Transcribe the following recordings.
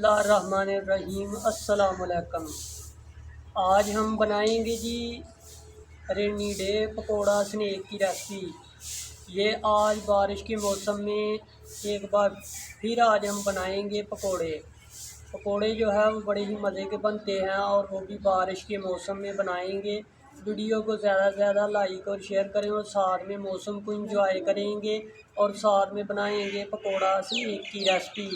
बिस्मिल्लाहिर्रहमानिर्रहीम। अस्सलामुअलैकुम। आज हम बनाएंगे जी रेनी डे पकोड़ा स्नैक की रेसिपी। ये आज बारिश के मौसम में एक बार फिर आज हम बनाएंगे पकोड़े। पकोड़े जो है वो बड़े ही मज़े के बनते हैं और वो भी बारिश के मौसम में बनाएंगे। वीडियो को ज़्यादा से ज़्यादा लाइक और शेयर करें और साथ में मौसम को एंजॉय करेंगे और साथ में बनाएंगे पकोड़ा स्नैक की रेसिपी।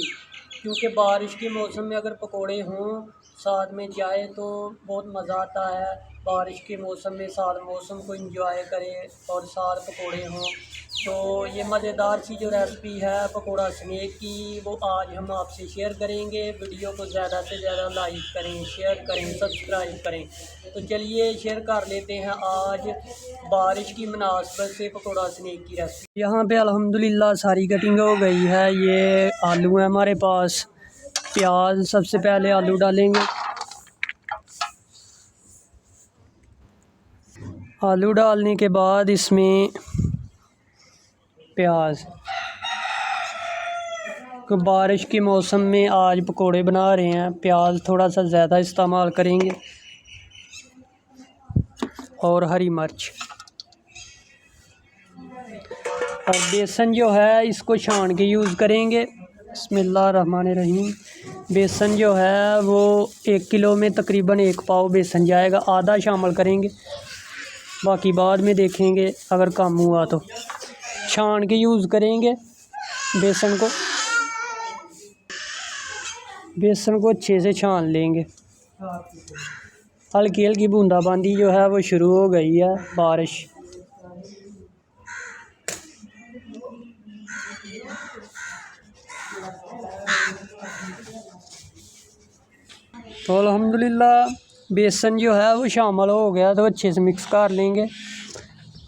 क्योंकि बारिश के मौसम में अगर पकोड़े हों साथ में चाय तो बहुत मज़ा आता है। बारिश के मौसम में साथ मौसम को एंजॉय करें और साथ पकोड़े हों तो ये मज़ेदार सी जो रेसिपी है पकोड़ा स्नैक की वो आज हम आपसे शेयर करेंगे। वीडियो को ज़्यादा से ज़्यादा लाइक करें, शेयर करें, सब्सक्राइब करें। तो चलिए शेयर कर लेते हैं आज बारिश की मुनासबत से पकोड़ा स्नैक की रेसिपी। यहाँ पे अल्हम्दुलिल्लाह सारी कटिंग हो गई है। ये आलू है हमारे पास, प्याज, सबसे पहले आलू डालेंगे। आलू डालने के बाद इसमें प्याज। तो बारिश के मौसम में आज पकोड़े बना रहे हैं, प्याज थोड़ा सा ज़्यादा इस्तेमाल करेंगे और हरी मिर्च। और बेसन जो है इसको छान के यूज़ करेंगे। बिस्मिल्लाहिर्रहमानिर्रहीम। बेसन जो है वो 1 किलो में तकरीबन 1 पाव बेसन जाएगा, आधा शामिल करेंगे, बाकी बाद में देखेंगे अगर कम हुआ तो। छान के यूज़ करेंगे बेसन को। बेसन को अच्छे से छान लेंगे। हल्की हल्की बूंदाबांदी जो है वो शुरू हो गई है बारिश। तो अल्हम्दुलिल्लाह बेसन जो है वो शामिल हो गया तो अच्छे से मिक्स कर लेंगे।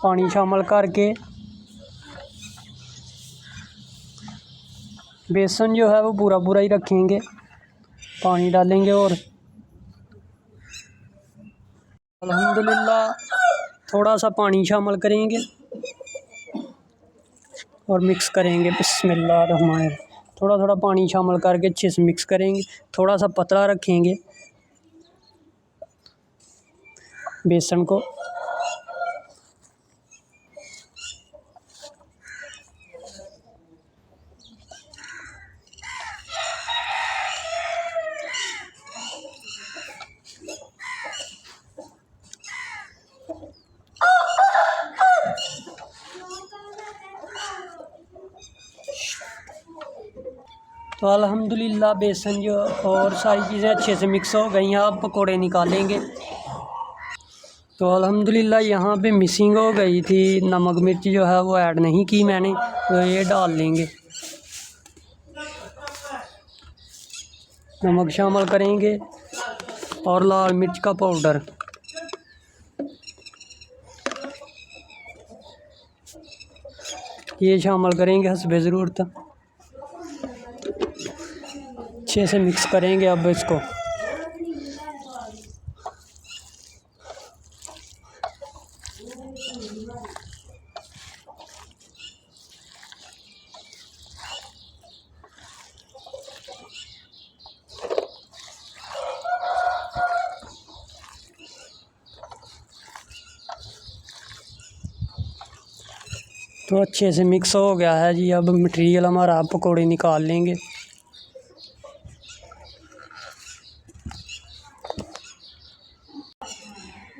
पानी शामिल करके बेसन जो है वो पूरा पूरा ही रखेंगे, पानी डालेंगे और अल्हम्दुलिल्लाह थोड़ा सा पानी शामिल करेंगे और मिक्स करेंगे। बिस्मिल्लाहिर्रहमानिर्रहीम। थोड़ा थोड़ा पानी शामिल करके अच्छे से मिक्स करेंगे। थोड़ा सा पतला रखेंगे बेसन को। तो अल्हम्दुलिल्लाह बेसन जो और सारी चीज़ें अच्छे से मिक्स हो गई हैं। अब पकोड़े निकालेंगे। तो अल्हम्दुलिल्लाह यहाँ पे मिसिंग हो गई थी, नमक मिर्च जो है वो ऐड नहीं की मैंने, तो ये डाल लेंगे। नमक शामिल करेंगे और लाल मिर्च का पाउडर। ये शामिल करेंगे हस्बे ज़रूरत। अच्छे से मिक्स करेंगे अब इसको। तो अच्छे से मिक्स हो गया है जी। अब मटेरियल हमारा पकोड़े निकाल लेंगे।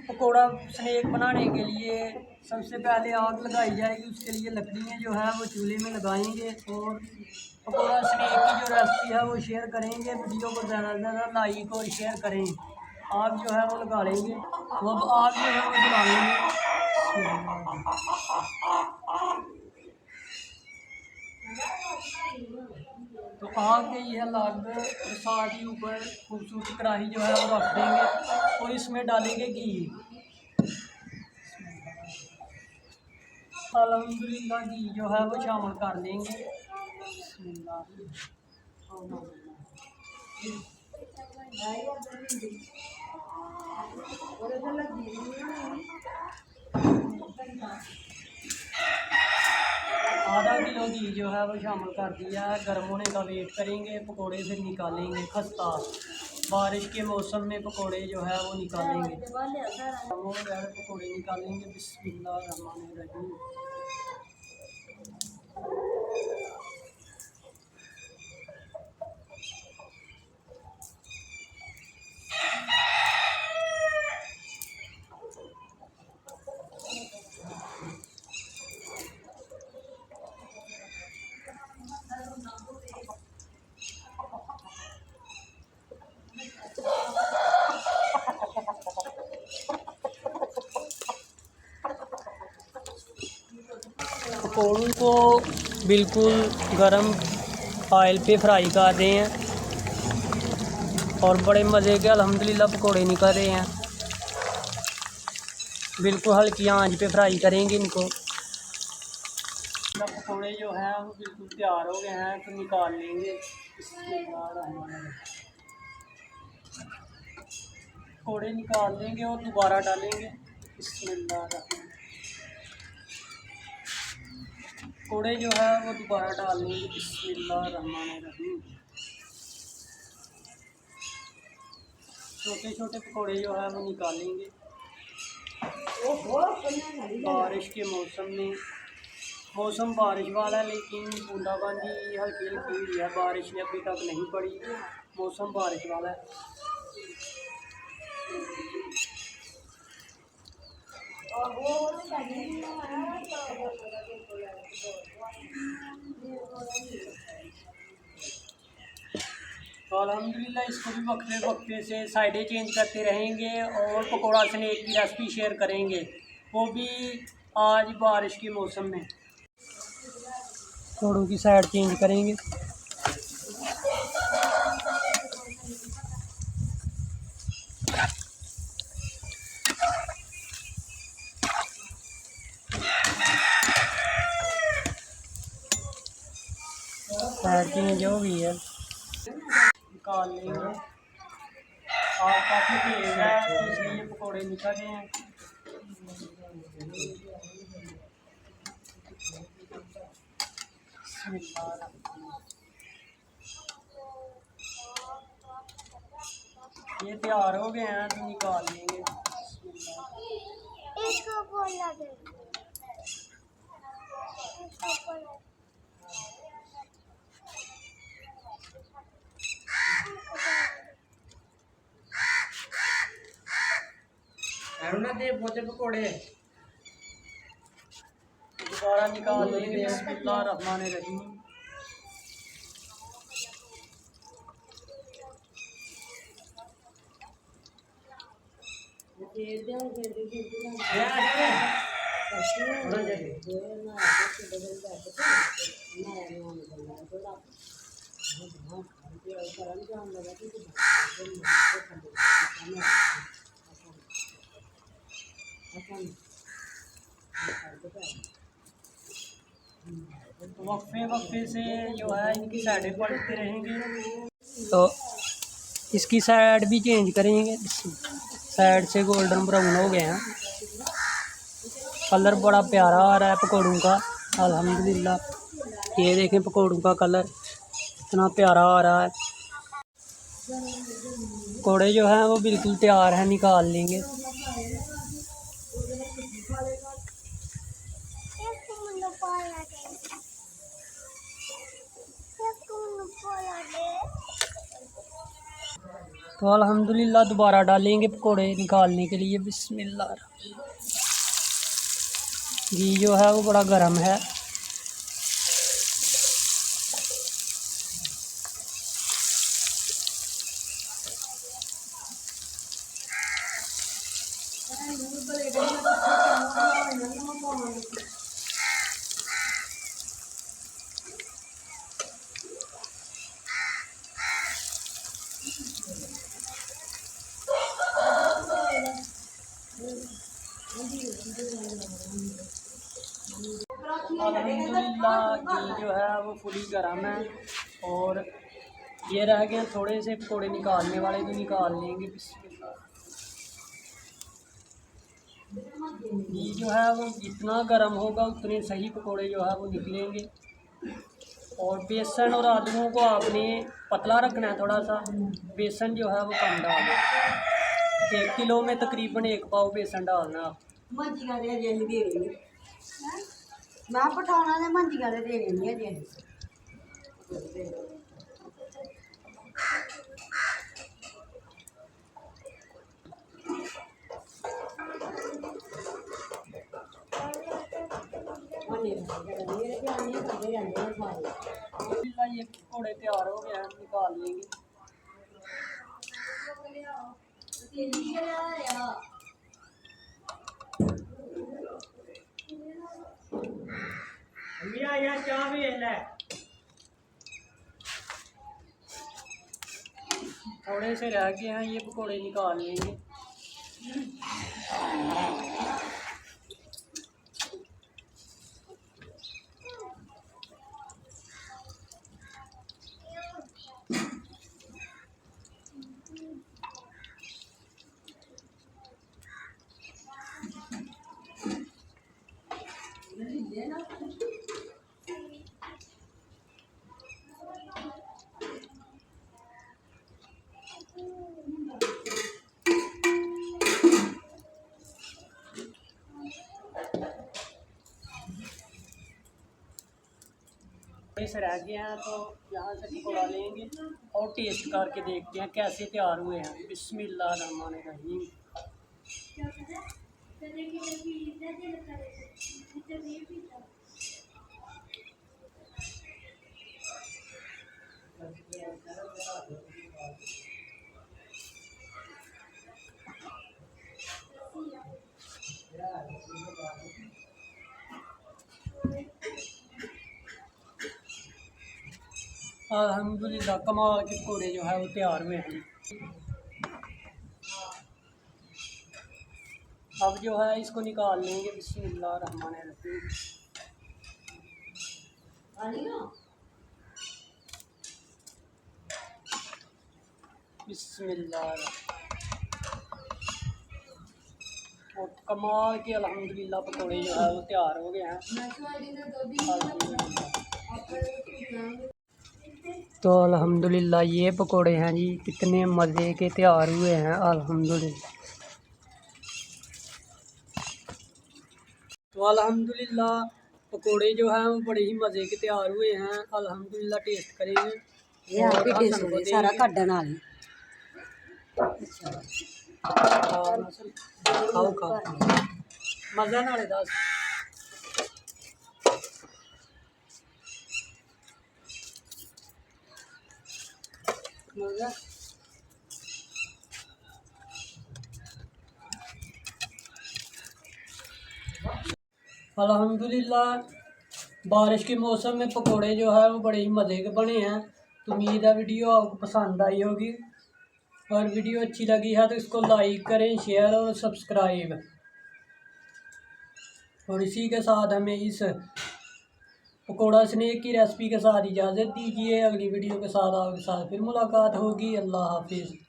पकोड़ा स्नैक बनाने के लिए सबसे पहले आग लगाई जाएगी। उसके लिए लकड़ियाँ जो है वो चूल्हे में लगाएंगे और पकोड़ा स्नैक की जो रेसिपी है वो शेयर करेंगे। वीडियो को ज़्यादा से ज़्यादा लाइक और शेयर करें। आग जो है वो लगा लेंगे। तो अब आग जो है वो जला लेंगे। तो आग गई है लग, और साथ ही ऊपर खूबसूरत कढ़ाई जो है वो रख देंगे और इसमें डालेंगे घी। अल्हम्दुलिल्लाह घी जो है वो शामिल कर लेंगे। आधा किलो घी जो है वो शामिल कर दिया है। गर्म होने का वेट करेंगे, पकोड़े फिर निकालेंगे। खस्ता बारिश के मौसम में पकोड़े जो है वो निकालेंगे। पकोड़े निकालेंगे। बिस्मिल्लाहिर्रहमानिर्रहीम। पकौड़ों को बिल्कुल गरम ऑयल पे फ्राई कर रहे हैं और बड़े मज़े के अल्हम्दुलिल्लाह पकौड़े निकल रहे हैं। बिल्कुल हल्की आंच पे फ्राई करेंगे इनको। पकौड़े जो हैं वो बिल्कुल तैयार हो गए हैं, तो निकाल लेंगे। पकौड़े निकाल लेंगे और दोबारा डालेंगे। पकौड़े जो है वो दोबारा डाल लेंगे। बिस्मिल्लाहिर्रहमानिर्रहीम। छोटे छोटे पकौड़े जो है वो निकालेंगे। बारिश के मौसम में, मौसम बारिश वाला है लेकिन बूंदाबांदी हल्की हल्की हुई है। बारिश अभी तक नहीं पड़ी, मौसम बारिश वाला है। तो अल्हम्दुलिल्लाह इसको भी वक्फे वक्फे से साइडें चेंज करते रहेंगे और पकौड़ा स्नैक की रेसिपी शेयर करेंगे, वो भी आज बारिश के मौसम में। पकौड़ों की साइड चेंज करेंगे। साइड चेंज हो गई है, निकाल लेंगे। और काफ़ी तेज़ है तो इसलिए पकौड़े निकल रहे हैं। ये तैयार हो गए हैं तो निकाल लेंगे। पकौड़े दोबारा निकाल लेंगे। बिस्मिल्लाहिर्रहमानिर्रहीम। वक्फे वक्फे से जो है इनकी साइडें पलटते रहेंगे। तो इसकी साइड भी चेंज करेंगे। साइड से गोल्डन ब्राउन हो गए हैं, कलर बड़ा प्यारा आ रहा है पकौड़ों का अल्हम्दुलिल्लाह। ये देखें पकौड़ों का कलर इतना प्यारा आ रहा है। पकौड़े जो हैं वो बिल्कुल तैयार हैं, निकाल लेंगे। तो अल्हम्दुलिल्लाह दोबारा डालेंगे पकोड़े निकालने के लिए। बिस्मिल्लाह। घी जो है वो बड़ा गर्म है। अल्हम्दुलिल्लाह घी जो है वो फुली गर्म है और ये रह गए थोड़े से पकौड़े निकालने वाले, भी निकाल लेंगे। बिस्मिल्लाह। ये जो है वो जितना गर्म होगा उतने सही पकोड़े जो है वो निकलेंगे। और बेसन और आलूओं को आपने पतला रखना है थोड़ा सा, बेसन जो है वो कम डालना। 1 किलो में तकरीबन 1 पाव बेसन डालना आप। मंजियां दे अजे नहीं दे रही मैं पठाना ने मंजियां दे रही नहीं अजे। ये पकौड़े तैयार हो गए हैं, निकाल लेंगे। चाह भी है, थोड़े से रह गए हैं, ये पकौड़े निकाल लेंगे। से रह गए हैं तो यहाँ से पकौड़ा लेंगे और टेस्ट करके देखते हैं कैसे तैयार हुए हैं। बिस्मिल्लाहिर्रहमानिर्रहीम। अल्हम्दुलिल्लाह कमाल के पकौड़े जो है वो तैयार हुए हैं। अब जो है इसको निकाल लेंगे। बिस्मिल्लाहिर्रहमानिर्रहीम। बिस्मिल्लाह। और कमाल के अल्हम्दुलिल्लाह पकौड़े जो है वो तैयार हो गए हैं। तो अल्हम्दुलिल्लाह ये पकोड़े हैं जी, कितने मज़े के तैयार हुए हैं अल्हम्दुलिल्लाह। तो अल्हम्दुलिल्लाह पकोड़े जो हैं वो बड़े ही मज़े के तैयार हुए हैं अल्हम्दुलिल्लाह। टेस्ट करेंगे ये आप ही टेस्ट करें सारा कड्डन वाली। खाओ खाओ मज़ा नाले दस। अल्हम्दुलिल्लाह बारिश के मौसम में पकोड़े जो है वो बड़े ही मज़े के बने हैं। तो उम्मीद है वीडियो आपको पसंद आई होगी। और वीडियो अच्छी लगी है तो इसको लाइक करें, शेयर और सब्सक्राइब। और इसी के साथ हमें इस पकोड़ा स्नैक की रेसिपी के साथ इजाज़त दीजिए। अगली वीडियो के साथ आपके साथ फिर मुलाकात होगी। अल्लाह हाफिज़।